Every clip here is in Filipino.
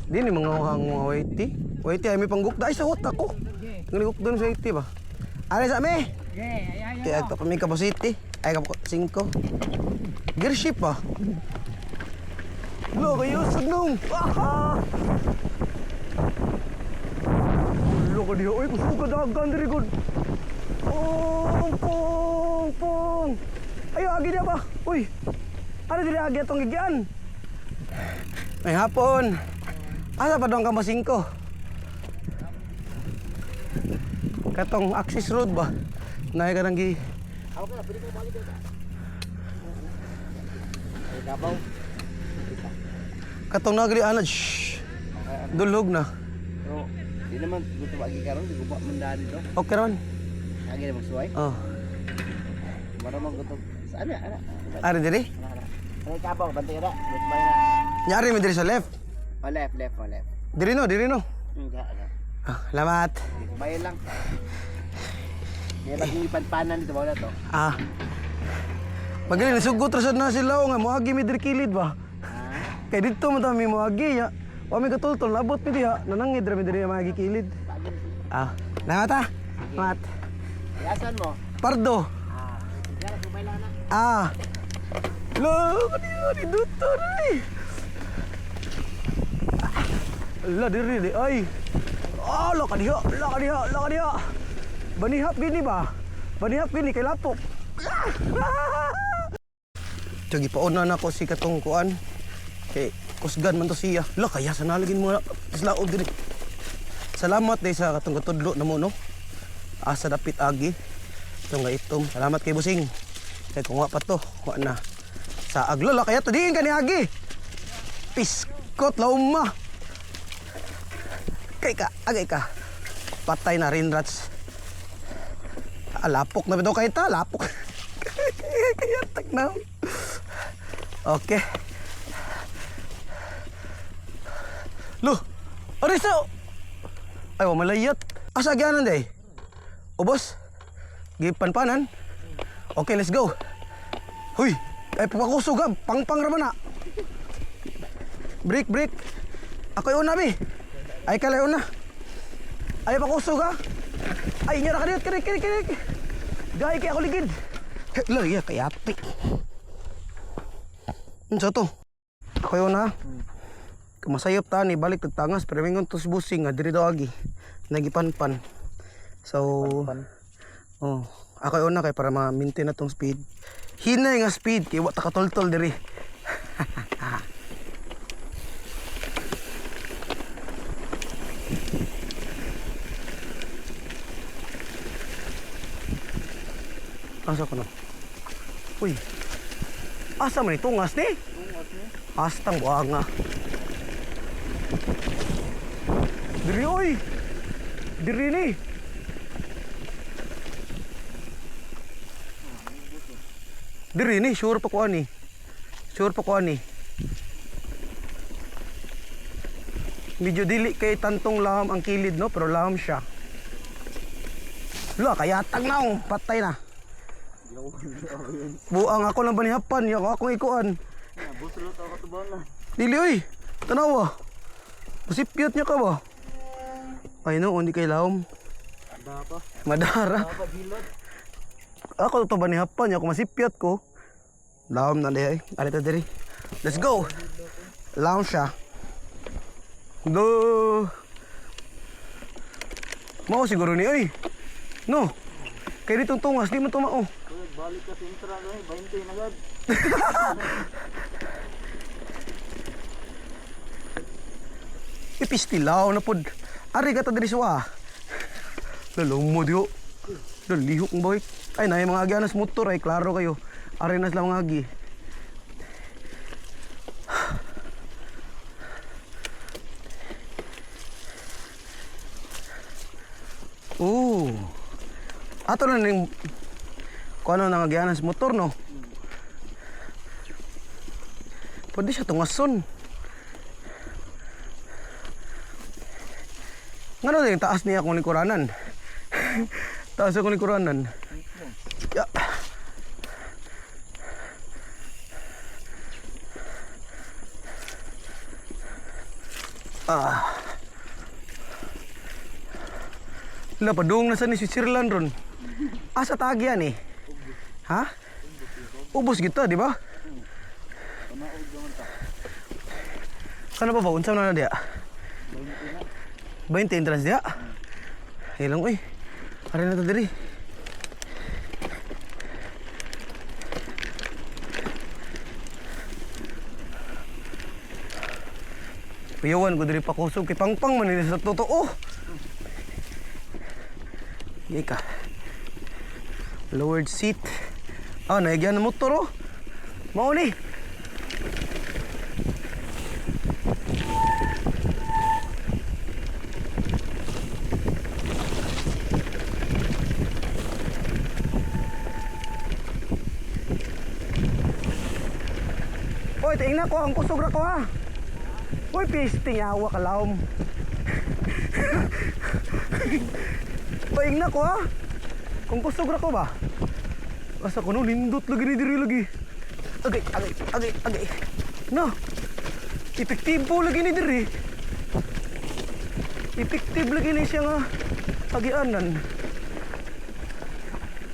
Di ni mga waiti. Waiti ay may panggukda ay sa hot ako. Ngalihok doon sa waiti ba? Ari sa me. Kaya ito kami kapasiti. Ay kapo 5. Gearship ba? Lo kayo sagnong. Lo ka diha. Uy gusto ka dagan diri gud. Pong. Ayo agi dia ba? Uy. Ano diri agi atong gigian? May hapon. Asa pa dong ka 5? Katong access road ba? Naay ka nang gi. Katong nagri ana. Dulog na. Pero di naman gusto agi karon, di guba mandani do. Okay ron. Agi na magsuway. Oh. Mara man gusto. Saan ya? Ari diri? Ay kabaw bantay ra. Gusto na. Nyari mi diri sa left. Oh, left. Diri no. Enggak. Ah, salamat. Bayan lang. May bagong ipanpanan dito ba to? Ah. Magaling nasugot ra sad na sila nga moagi mi diri kilid ba. Kay dito man ta mi moagi ya. Wa mi katultol labot mi diha nanangid ra mi diri moagi kilid. Ah, salamat ah. Salamat. Yasan mo? Pardo. Diyan sumay lang na. Ah. Lo, kanina di duto ri. La diri di ay. Oh, lo kadiha. Banihap gini ba? Banihap gini kay lapok. Jogi pauna na ko si katong kuan. Kay kusgan man to siya. Lo kaya sa nalagin mo islaog diri. Salamat day sa katong katudlo namo no. Asa dapit agi. Ito nga itom. Salamat kay Busing. Kay kung wa pa to, wa na. Sa aglola kaya to diin ka ni agi. Piskot lauma. Agay ka. Patay na rin rats. Lapok na bitaw kay ta, lapok. Kaya tagnaw. Okay. Lo, ariso. Ay, wa malayat. Asa gyanan day? Ubos. Gipanpanan. Okay, let's go. Huy, ay papakusog ha. Pang raman na. Break. Ako yung una, bi. Ay, kalayo na. Ay, pakusog ha. Ay, nyara ka dito. Kirik. Gaya kaya ako ligid. Laya, kaya ati. Ano to? Ako yun ha. Kumasayop ta ni balik tagtangas. Pero mingon to si Busing nga. Diri daw agi. Nagipanpan. So, oh, ako yun na kay para ma-maintain na tong speed. Hinay nga speed. Kaya wata katol-tol diri. Asa ko na? Uy. Asa man tungas ni? Astang buanga. Diri oy. Diri ni. Diri ni sure pa ko ani. Medyo dili kay tantong laham ang kilid no, pero laham siya. Lo kaya tagnaw, patay na. Buang ako ng banihapan, yung akong ikuan. Busulot ako tubaw na. Dili oy, tanawa. Masipyot niya ka ba? Ay no, hindi kay lahom. Madara. Ako to banihapan, yung ako masipyot ko. Lahom na lihay. Alita diri. Let's go. Lahom siya. Go. Mau siguro ni oy. No. Kaya ditong tungas, di mo tumao. Balik ka sintra na 20 na gad. Ipistilaw na pod. Ari ka ta diri suwa. Lalong mo diyo. Dalihok ng boy. Ay na yung mga agyanas motor ay klaro kayo. Ari na sila mga agi. Ato na ning kung ano nang agyanas motor no. Pwede siya tungason. Ngano din taas niya akong likuranan. Taas akong likuranan. Ya. Wala, padung na sa ni Switzerland ron. Asa tagyan eh. Ha? Ubos kita, di ba? Kana pa ba? Unsa na dia? 20 entrance dia? Ilang uy. Ari na to diri. Piyawan ko diri pa kusog kay pangpang man ni sa totoo. Yay ka. Lowered seat. Ah, naigyan na motor oh. Mao ni. Oy, tingnan ko ang kusog ra ko ha. Uy, piste yawa ka laom. Paing na ko ha. Kung kusog ra ko ba? Asa ko no, lindot lagi ni diri lagi. Agay. No. Epektibo lagi ni diri. Epektibo lagi ni siya nga agianan.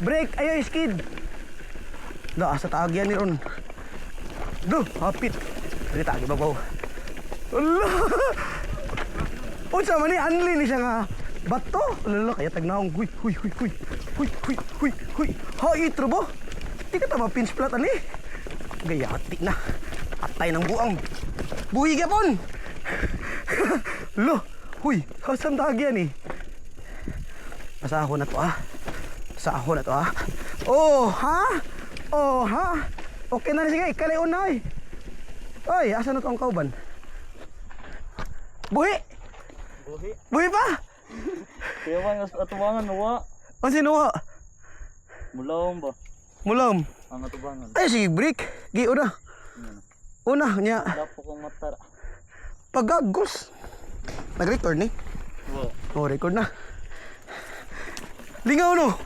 Break, ayo skid. Da, asa taagyan ni ron. Duh, hapit. Dili taagi babaw. Allah! Unsa man ni anli ni siya nga bato? Lala kaya tagnaong huy. Ha itro bo? Di ka tama pinch flat ani. Gayati na. Atay ng buang. Buhi gapon. Lo, huy, hasam tagya ni. Asa ako na to ah. Oh, ha? Okay na ni sige, kalayon na ay. Oy, asa na to ang kauban? Buhi pa? Kaya nga atubangan nawa. Ang sinuha? Mulawom ba? Mulam. Ang atubangan. Ay, sige, break. Gi, una, niya. Lapo kong matara. Pagagos. Nag-record ni? Wow. Oh, record na. Lingaw no.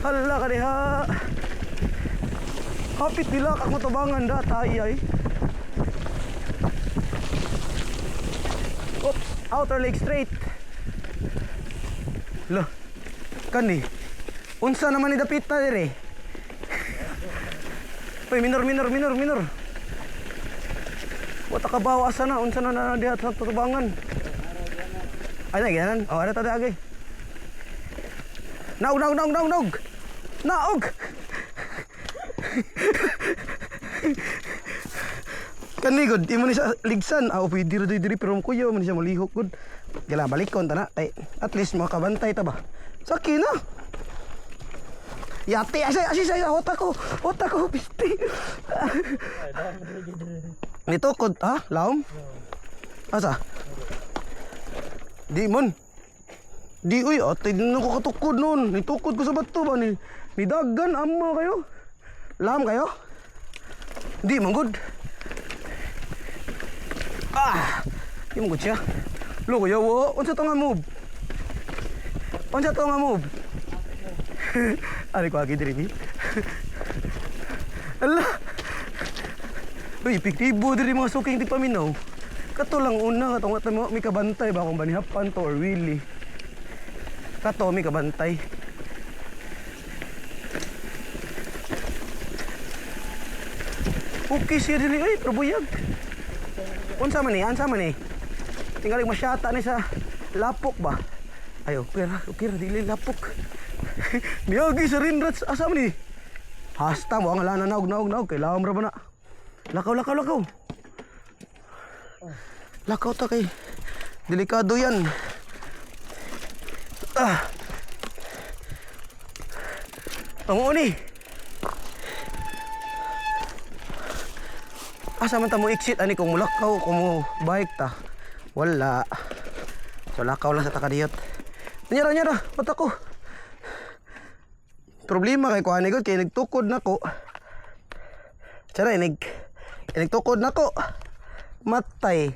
Hala ka diha. Kapit nila kang matabangan data ay. Oops, outer leg straight. Lo. Kani. Unsa naman ni dapit na dire? Uy, minor. Wata ka bawasan na, unsa na diha sa tatabangan. Ay, nagyanan. Oh, ada tadi agay. Naog. Kani gud, imo ni sa ligsan. Pwede diri pero kuya man siya malihok gud. Gala balikon ta na. Tay, at least makabantay ta ba. Saki na. Yati asay otak ko pisti. Nito kod ha, laom. Asa? Di mon. Di uy, atay din ako katukod noon. Nitukod ko sa bato ba ni dagan amo kayo. Lam kayo? Di man good. Di man good siya. Lo kuya wo, unsa to nga move? Ari ko agi diri ni. Allah. Uy, epektibo diri mga suking di paminaw. Kato lang una katong at mo mi kabantay ba kung banihapan to or really. Kato mi kabantay. Okay siya dili ay probuyag. Unsa man ni? Tingali masyata ni sa lapok ba? Ayo, okay ra dili lapok. Miyagi sa rinrats asa man ni? Hasta mo ang alana naog kay lawom ra ba na. Lakaw. Lakaw ta kay delikado yan. Ang uni. Asa man ta mo exit ani kung mulakaw kung mo bike ta. Wala. So lakaw lang sa takadiyot. Nyara, mata ko. Problema kay kuha ni God kay nagtukod nako. Tsara nagtukod nako. Matay.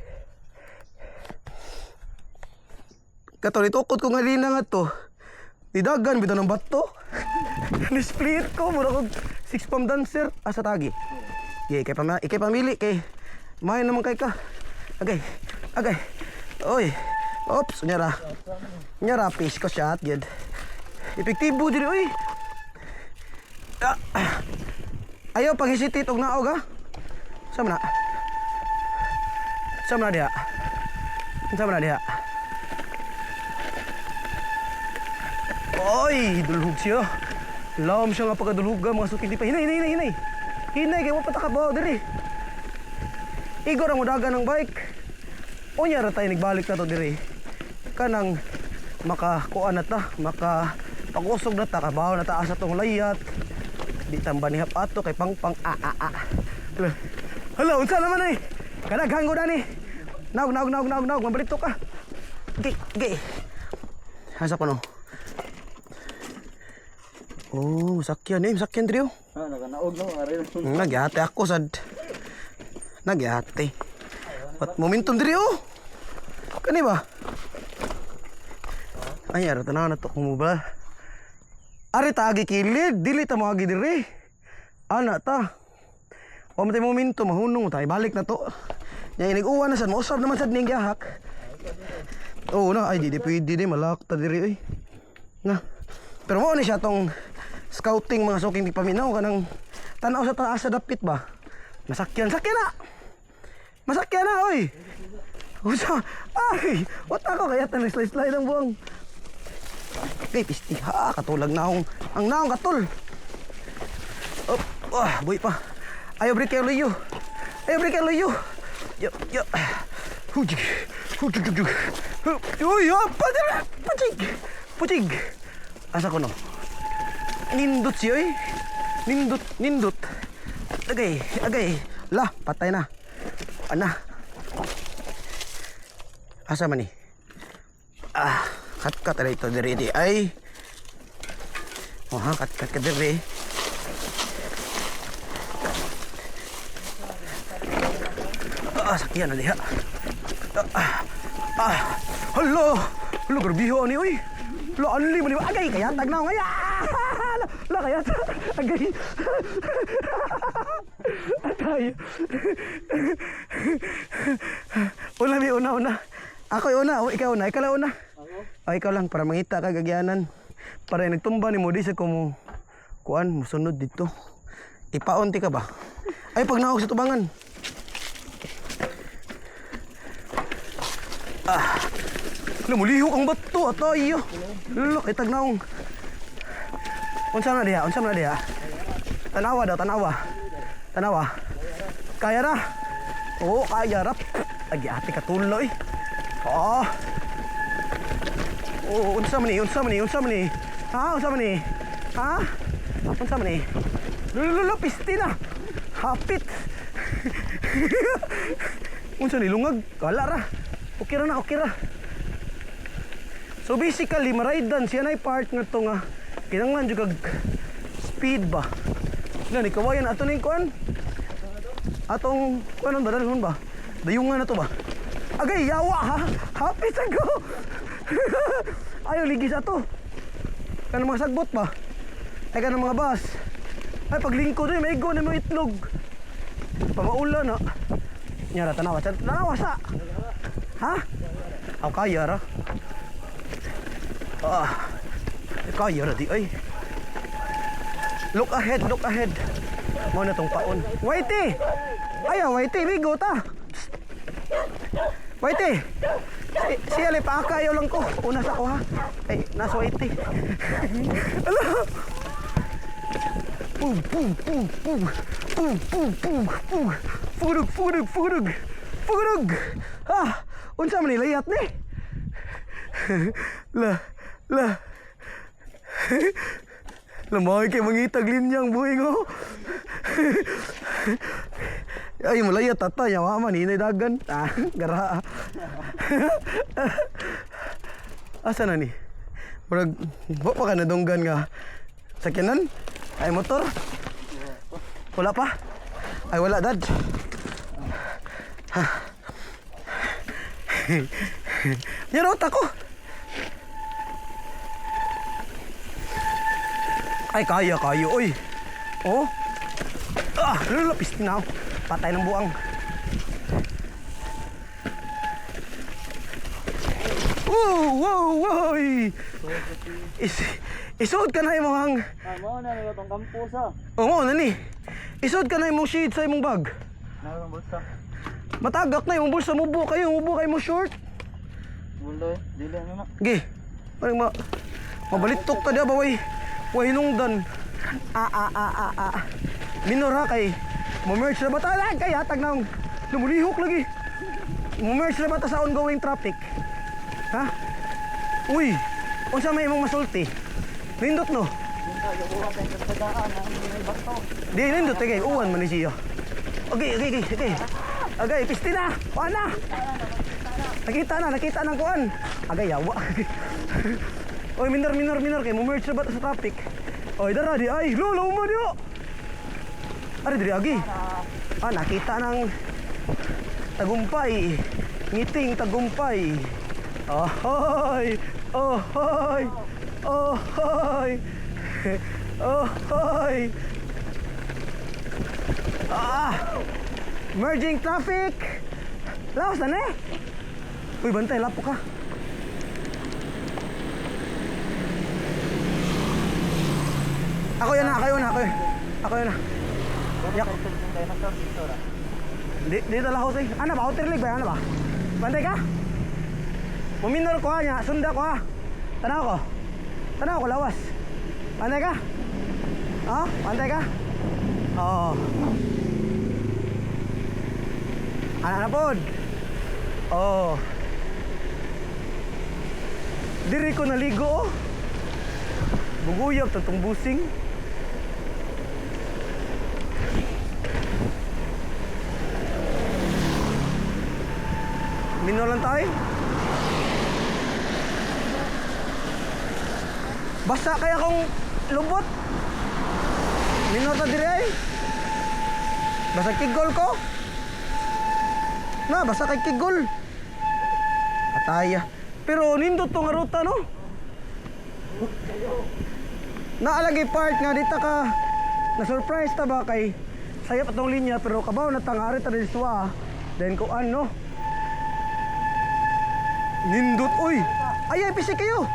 Kato nitukod ko nga lina nga to. Nidagan bitaw ng bato. Ni-split ko mura kog 6 pump dancer asa tagi. Gay, ikay pamili kay may naman kay ka. Agay. Oy. Oops, nyara fish ko shot gid. Epektibo diri oy. Ayaw panghisitit og naog ha. Sama na diha. Oy, dulhog siya. Lam siya nga pagkadulhoga mga suki di pa. Hinay. Hinay kay wa patakabaw diri. Igor ang mudaga ng bike. Unya ra tayo nagbalik na to diri. Kanang makakuan na ta, makapakusog na ta, kabaw na ta asa tong layat. Di tamba ni hapato kay pangpang Hala, unsa naman eh? Kanaghanggo na ni. Naog, mabalito ka. Gay. Asa pa no? Oh, sakyan diri oh. Nakanaog no, ari. Nagyate ako sad. Nagyate. Wat momentum diri oh. Kani ba? Ay, ara tanaw na to kung ba. Ari ta agi kilid, dili ta mo agi diri. Ana ta. Wa man tay momentum mahunong ta, balik na to. Nya inig-uwan na sad, mausab naman sad ning gihak. Oh, na ay di pwede di malak ta diri oy. Nga. Pero mo ni siya tong scouting mga suking di paminaw kanang tanaw sa taas sa dapit ba. Masakyan na. Masakyan na oy. Usa, ay, what ako kaya tanong slide ang buwang. Okay, pisti ha, katulag naong ang naong katul. Op, buhay pa. Ayaw break kayo luyo. Yo. Hujig. Uy, Pucig. Asa ko no? Nindot siya eh. Nindot. Agay. Lah, patay na. Ana. Asa man ni? Kat ada ito diri di ay. Oh ha, kat ka diri. Sakyan na diha. Hello, garbiho ni oy. Lo anli man agay kaya tagnaw ngaya. La kaya agay. Atay. Una. Ako una, ikaw una. O ikaw lang para mangita ka gagyanan. Para nagtumba ni mo di sa kumo kuan musunod dito. Ipaunti ka ba? Ay pag naog sa tubangan. Lumulihok ang bato atayo. Look, itag naong. Unsa na diha? Tanawa. Kaya na? Oo, kaya ra. Agi ati katuloy. Oo, unsa man ni? Ha? Unsa man ni? Lulu, pisti na. Hapit. Unsa ni lungag? Kala ra. Okay ra. So basically, maraidan siya na part nga to nga kinanglan jud kag speed ba. Ni kawayan ato ning kuan. Atong kuanon ba dalhon ba? Dayungan na to ba? Agay yawa ha. Hapit ako. Ayo ligis ato. Kanang mga sagbot ba? Ay kanang mga bus. Ay paglingkod ay maigo na mo itlog. Pamaula na. Nyara tanawa sa. Ha? Aw kaya ra. Kaya ra di ay. Look ahead. Mo na tong paon. Waiti. Ayaw waiti bigo ta. Waiti. Siya le paakayo lang ko. Una sa ko ha. Ay nasa waiti. Ala. Pum. Furug. Unsa man ni layat ni? La. Lamay kay mangitag linyang buhing oh. Ay malaya tata yawa man hinay dagan. Gara. Asa na ni? Murag wa pa ka nadunggan nga sakyanan? Ay motor? Wala pa? Ay wala dad. Yarot ako. Ay kaya oy. Oh. Lulupis na ako. Patay ng buang. Wow! Isuod ka na imong Mo na niyo tong kampus ah. Oo, nani. Isuod ka na imong sheet sa imong bag. Naroon bulsa. Matagak na imong bulsa, mubo kayo mo short. Buloy, dili ano na. Gi. Parang mabalitok ta dia ba way. Way hinungdan. Minor ha kay mo-merge na ba ta kay hatag na lumulihok lagi. Mo-merge na ba ta sa ongoing traffic? Ha? Uy, unsa may imong masulti? Nindot no? Yung tayo buhat ang kasadaan ang may bato. Di nindot kay uwan man ni siya. Okay. Agay, pisti na. Kuan na. Nakita ng kuan. Agay yawa. Oy, minor kay mo-merge na ba ta sa traffic? Oy, dara di ay, lolo mo dio. Ari diri agi. Nakita ng tagumpay. Ngiting tagumpay. Ohoy! Merging traffic! Laos na eh! Uy, bantay, lapo ka. Ako yan na. Yak. Dito lang ako sa'yo. Ano ba? Outer leg ba? Ano ba? Bantay ka? Muminor ko ha niya, sunda ko ha. Tanaw ko lawas. Pantay ka? Pantay ka? Oo. Ano na pod? Oo. Diri ko naligo oh. Buguyap tatong busing. Minor lang tayo. Basta kaya kong lubot. Minor ta diri ay. Basta kigol ko. Basta kay kigol. Ataya. Pero nindot tong ruta no. Naalagi part nga dita ka na-surprise ta ba kay sayap atong linya pero kabaw na tangari ta diri suwa. Then ko ano. Nindot oy. Ay pisik kayo.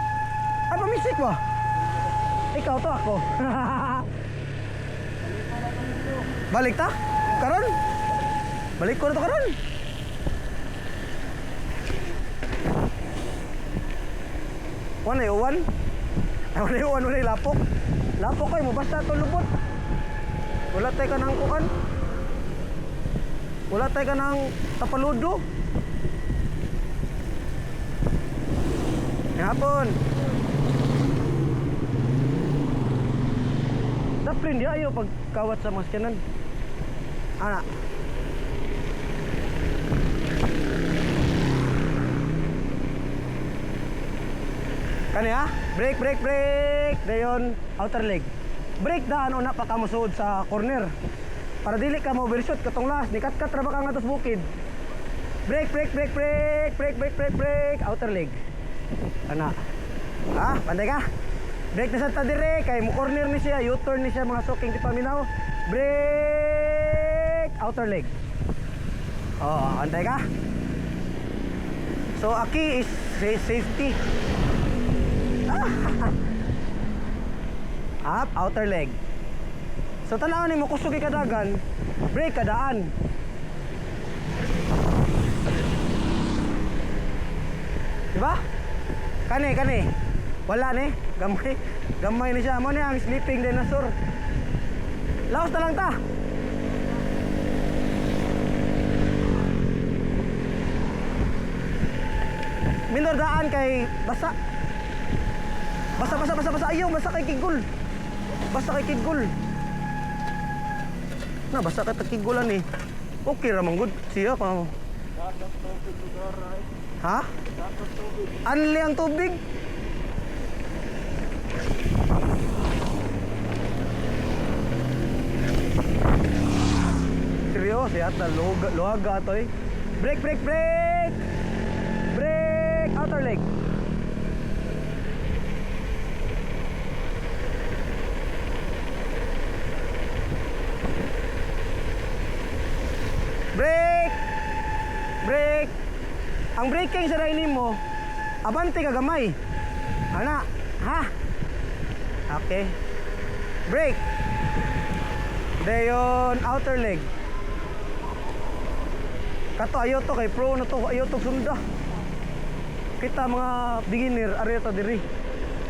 Ay pamisik ba? Ikaw to ako. Balik ta? Karon? Balik ko na to karon. Uwan. Wala lapok. Lapok kayo mo basta to lubot. Wala tayo ka ng kukan. Wala tayo ka ng tapaludo. Hapon. Daplin di ayo pagkawat sa maskanan. Ana. Kani ha? Break. Dayon outer leg. Break daan una pa ka mosuod sa corner. Para dili ka mo overshoot katong last. Nikat-kat ra ba ka nga tos bukid. Break. Outer leg. Ana. Pandai ka? Break na sa tadire kay mo corner ni siya, U-turn ni siya mga soking di paminaw. Break, outer leg. Pandai ka? So aki is safety. Up, outer leg. So tanaw ni mo kusog kadagan, break kadaan. Diba? Kani. Wala ni, gamay ni siya. Mo ni ang sleeping dinosaur. Laos na lang ta. Minor daan kay basa. Ayaw, basa kay kigul. Basa kay kigulan ni. Okay ra man good siya pa. Ha? Anli ang tubig? Seryoso yata, luhaga ito eh. Break! Outer leg. Brake! Brake! Ang braking sa rainin mo, abante ka gamay. Ana, ha? Okay. Brake. Dayon outer leg. Kato ayo to kay pro na to, ayo to sunda. Kita mga beginner ari to diri.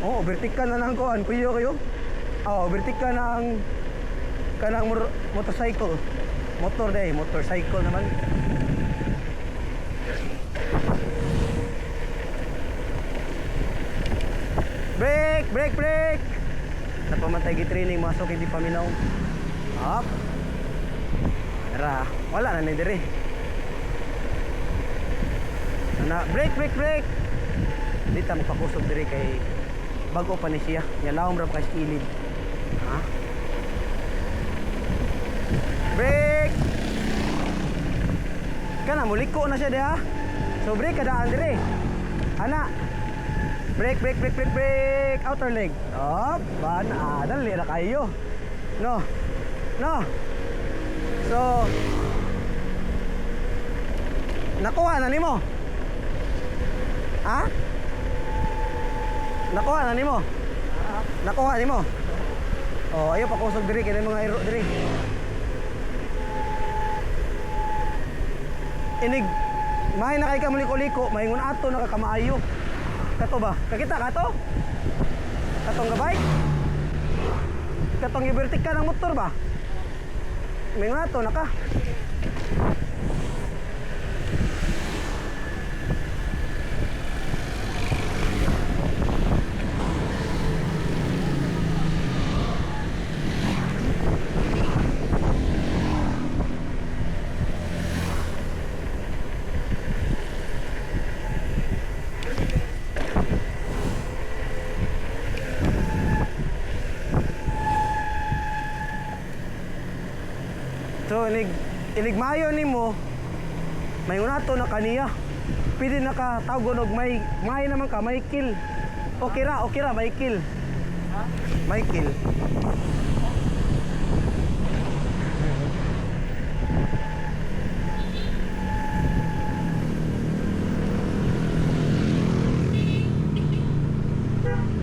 Oh, vertical na nang kuan, kuyo kayo. Oh, vertical na ang kanang motorcycle. Motorcycle naman. Brake, brake, brake. Napamatay gi-training masok hindi paminaw. Up. Tara, wala na ni dire. Ana, brake, brake, brake. Di ta magpakusog dire kay bago pa ni siya. Yalawom ra pa kay skilid. Ha? Brake. Kana muliko na siya diha. So brake kadaan dire. Ana. Brake, brake, brake, brake, brake. Outer leg. Up. Bana. Dali na kayo. No. No. So. Nakuha na nimo. Ha? Nakuha na nimo. Nakuha nimo. Oh, ayo pakusog diri kay mga iro diri. Inig may na kay ka muliko-liko, maingon ato nakakamaayo. Kato ba? Kakita ka to? Katong gabay? Katong i-vertic ka ng motor ba? May nga to, naka. So inig mayo nimo may unato na kaniya. Pwede nakatawgon og may naman ka may kill. Okay ra may kill. Ha? May kill.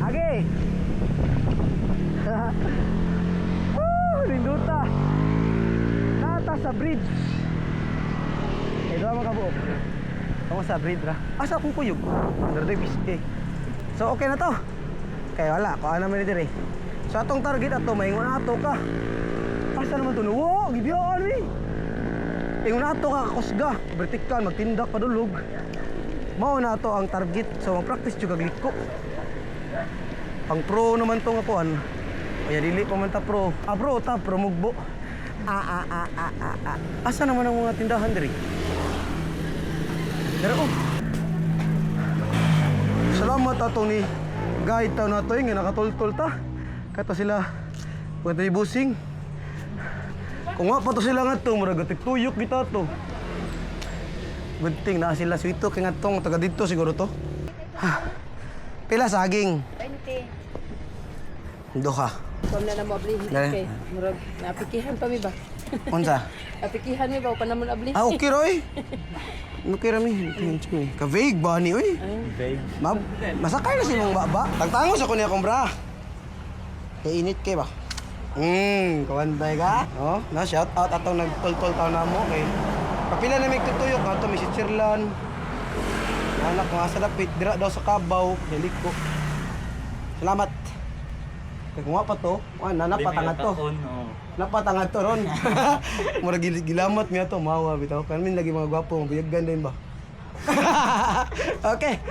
Age. Linduta. Sa bridge. Doon mga kabuok. Tama sa bridge ra. Asa akong kuyog? Under the biske. So okay na to. Kaya wala, kuha naman ni dire. So atong target ato, maingon ato ka. Asa naman to? Wow, gibiyaan ni. Ingon ato ka kusga, vertical, magtindak padulog. Mao na ato ang target. So mag-practice jud kag liko. Pang pro naman to nga kuan. Kaya dili pa man ta pro. Pro mugbo. Asa naman ang mga tindahan diri? Pero salamat ato ni guide taw nato nga nakatultol ta. Kato sila pwede busing. Kung nga pa to sila nga to, murag tuyok kita to. Good thing na sila suito kay nga tong taga dito siguro to. Ha. Pila saging? 20. Duha. Kung na mo abli, okay. Murag napikihan pa mi ba? Unsa? Napikihan mi ba pa namon abli? Okay roy. Okay rami. Ka-vague ba ni oy? Vague. Masakay na si mong baba. Tagtangos ako niya kong bra. Kay init kay ba? Kawantay ka? Oh, na shout out atong nagtol-tol taw namo kay kapila na may tutuyok ato mi si Chirlan. Anak nga sa dapit dira daw sa Kabaw, heliko. Salamat. Kung nga pa to, napatanga to. Napatanga to ron. Murag gilamat miya to, mawa bitaw. Kami lagi mga gwapo, mabuyagan din ba? Okay.